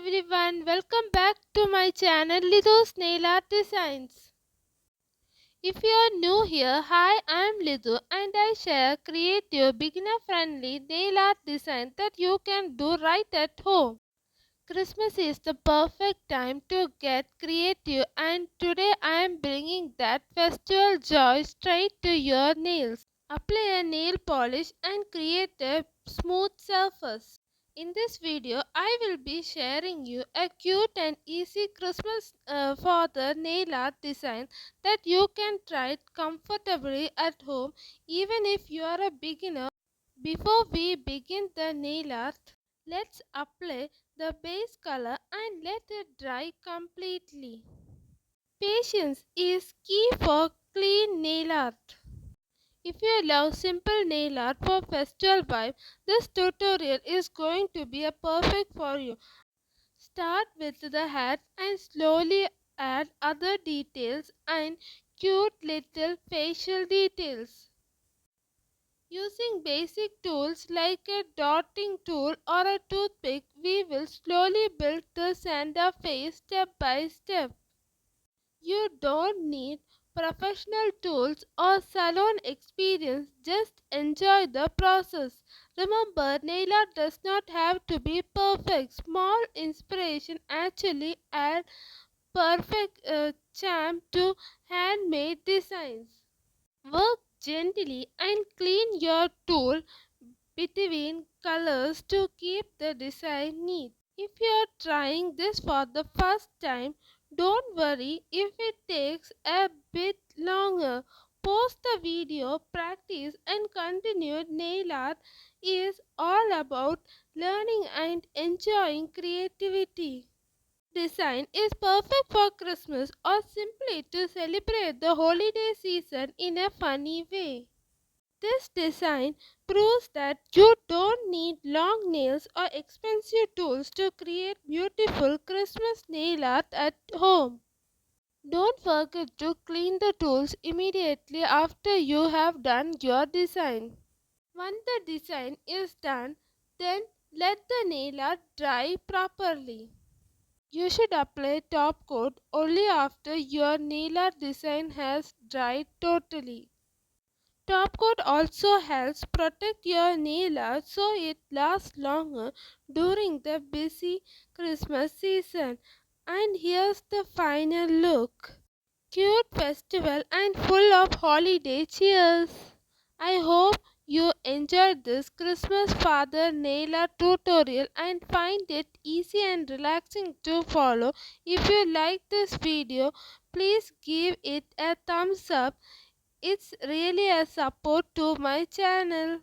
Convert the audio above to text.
everyone, welcome back to my channel Lithu'sNail Art Designs. If you are new here, hi, I am Lithu and I share creative beginner-friendly nail art design that you can do right at home. Christmas is the perfect time to get creative and today I am bringing that festival joy straight to your nails. Apply a nail polish and create a smooth surface. In this video, I will be sharing you a cute and easy Christmas for the nail art design that you can try comfortably at home even if you are a beginner. Before we begin the nail art, let's apply the base color and let it dry completely. Patience is key for clean nail art. If you love simple nail art for festival vibe, this tutorial is going to be a perfect for you. Start with the hat and slowly add other details and cute little facial details. Using basic tools like a dotting tool or a toothpick, we will slowly build the Santa face step by step. You don't need professional tools or salon experience, just enjoy the process. Remember, nail art does not have to be perfect. Small inspiration actually add perfect charm to handmade designs. Work gently and clean your tool between colors to keep the design neat. If you are trying this for the first time, don't worry if it takes a bit longer. Pause the video, practice, and continue. Nail art is all about learning and enjoying creativity. Design is perfect for Christmas or simply to celebrate the holiday season in a funny way. This design proves that you don't need long nails or expensive tools to create beautiful Christmas nail art at home. Don't forget to clean the tools immediately after you have done your design. Once the design is done, then let the nail art dry properly. You should apply top coat only after your nail art design has dried totally. Top coat also helps protect your nail art so it lasts longer during the busy Christmas season. And here's the final look. Cute festival and full of holiday cheers. I hope you enjoyed this Christmas father nail art tutorial and find it easy and relaxing to follow. If you like this video, please give it a thumbs up. It's really a support to my channel.